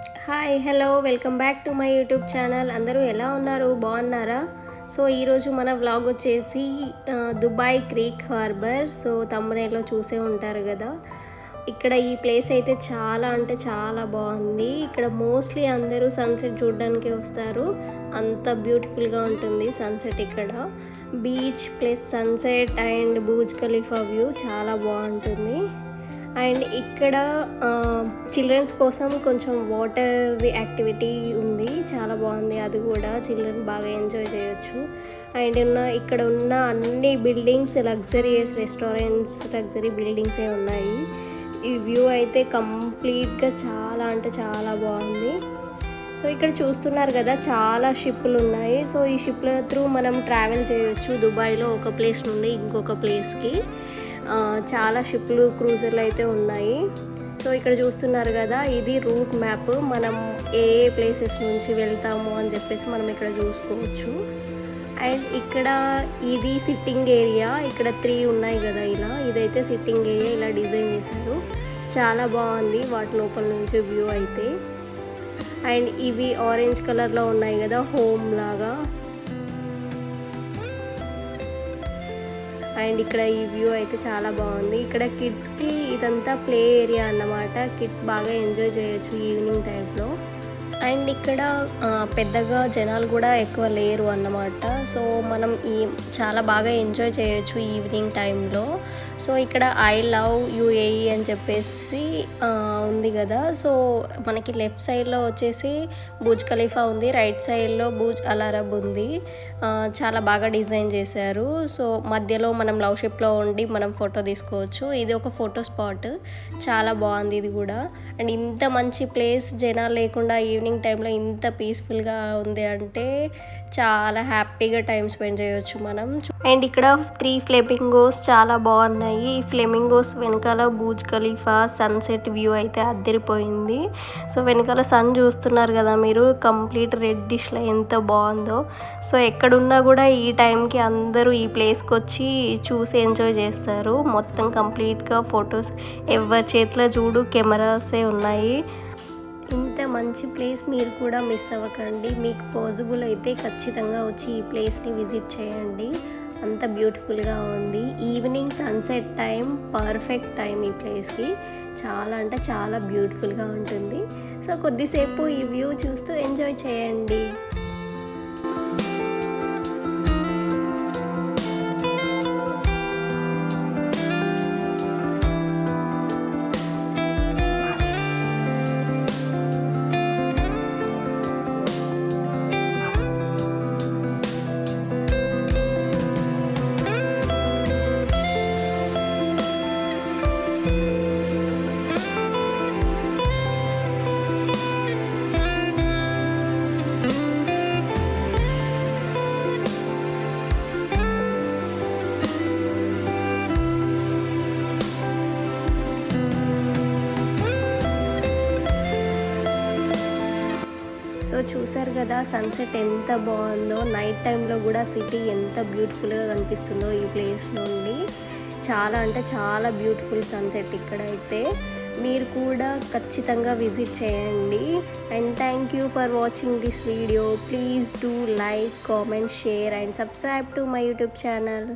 Hi hello welcome back to my YouTube channel. అందరూ ఎలా ఉన్నారు, బాగున్నారా? సో ఈరోజు మన వ్లాగ్ వచ్చేసి దుబాయ్ క్రీక్ హార్బర్. సో తమ్మునేలో చూసే ఉంటారు కదా. ఇక్కడ ఈ ప్లేస్ అయితే చాలా అంటే చాలా బాగుంది. ఇక్కడ మోస్ట్లీ అందరూ సన్సెట్ చూడడానికి వస్తారు. అంత బ్యూటిఫుల్గా ఉంటుంది సన్సెట్. ఇక్కడ beach plus sunset and booze Khalifa view చాలా బాగుంటుంది. అండ్ ఇక్కడ చిల్డ్రన్స్ కోసం కొంచెం వాటర్ యాక్టివిటీ ఉంది, చాలా బాగుంది. అది కూడా చిల్డ్రన్ బాగా ఎంజాయ్ చేయొచ్చు. అండ్ ఇక్కడ ఉన్న అన్ని బిల్డింగ్స్ లగ్జరియస్ రెస్టారెంట్స్, లగ్జరీ బిల్డింగ్సే ఉన్నాయి. ఈ వ్యూ అయితే కంప్లీట్గా చాలా అంటే చాలా బాగుంది. సో ఇక్కడ చూస్తున్నారు కదా, చాలా షిప్పులు ఉన్నాయి. సో ఈ షిప్ల త్రూ మనం ట్రావెల్ చేయొచ్చు దుబాయ్లో ఒక ప్లేస్ నుండి ఇంకొక ప్లేస్కి. చాలా షిప్లు, క్రూజర్లు అయితే ఉన్నాయి. సో ఇక్కడ చూస్తున్నారు కదా, ఇది రూట్ మ్యాప్. మనం ఏ ప్లేసెస్ నుంచి వెళ్తాము అని చెప్పేసి మనం ఇక్కడ చూసుకోవచ్చు. అండ్ ఇక్కడ ఇది సిట్టింగ్ ఏరియా. ఇక్కడ 3 ఉన్నాయి కదా ఇలా. ఇదైతే సిట్టింగ్ ఏరియా, ఇలా డిజైన్ చేశారు. చాలా బాగుంది వాటి లోపల నుంచి వ్యూ అయితే. అండ్ ఇవి ఆరెంజ్ కలర్లో ఉన్నాయి కదా, హోమ్ లాగా. అండ్ ఇక్కడ ఈ వ్యూ అయితే చాలా బాగుంది. ఇక్కడ కిడ్స్కి ఇదంతా ప్లే ఏరియా అన్నమాట. కిడ్స్ బాగా ఎంజాయ్ చేయొచ్చు ఈవినింగ్ టైంలో. అండ్ ఇక్కడ పెద్దగా జనాలు కూడా ఎక్కువ లేరు అన్నమాట. సో మనం చాలా బాగా ఎంజాయ్ చేయొచ్చు ఈవినింగ్ టైంలో. సో ఇక్కడ ఐ లవ్ యూఏఈ అని చెప్పేసి ఉంది కదా. సో మనకి లెఫ్ట్ సైడ్లో వచ్చేసి బూజ్ ఖలీఫా ఉంది, రైట్ సైడ్లో బూజ్ అల్ అరబ్ ఉంది. చాలా బాగా డిజైన్ చేశారు. సో మధ్యలో మనం లవ్ షేప్లో ఉండి మనం ఫోటో తీసుకోవచ్చు. ఇది ఒక ఫోటో స్పాట్, చాలా బాగుంది ఇది కూడా. అండ్ ఇంత మంచి ప్లేస్, జనాలు లేకుండా ఈవినింగ్ టైంలో ఇంత పీస్ఫుల్గా ఉంది అంటే చాలా హ్యాపీగా టైం స్పెండ్ చేయొచ్చు మనం. అండ్ ఇక్కడ 3 ఫ్లెమింగోస్ చాలా బాగున్నాయి. ఈ ఫ్లెమింగోస్ వెనకాల బూజ్ ఖలీఫా సన్సెట్ వ్యూ అయితే అద్దరిపోయింది. సో వెనకాల సన్ చూస్తున్నారు కదా మీరు, కంప్లీట్ రెడ్డిష్లో ఎంత బాగుందో. సో ఎక్కడున్నా కూడా ఈ టైంకి అందరూ ఈ ప్లేస్కి వచ్చి చూసి ఎంజాయ్ చేస్తారు. మొత్తం కంప్లీట్గా ఫొటోస్, ఎవరి చేతిలో చూడు కెమెరాసే ఉన్నాయి. ఇంత మంచి ప్లేస్ మీరు కూడా మిస్ అవ్వకండి. మీకు పాసిబుల్ అయితే ఖచ్చితంగా వచ్చి ఈ ప్లేస్ని విజిట్ చేయండి. అంత బ్యూటిఫుల్గా ఉంది. Evening sunset time perfect time ఈ ప్లేస్కి. చాలా అంటే చాలా బ్యూటిఫుల్గా ఉంటుంది. సో కొద్దిసేపు ఈ వ్యూ చూస్తూ ఎంజాయ్ చేయండి. సో చూసారు కదా సన్సెట్ ఎంత బాగుందో. నైట్ టైంలో కూడా సిటీ ఎంత బ్యూటిఫుల్గా కనిపిస్తుందో ఈ ప్లేస్ నుండి. చాలా అంటే చాలా బ్యూటిఫుల్ సన్సెట్ ఇక్కడైతే. మీరు కూడా ఖచ్చితంగా విజిట్ చేయండి. And thank you for watching this video. Please do like, comment, share and subscribe to my YouTube channel.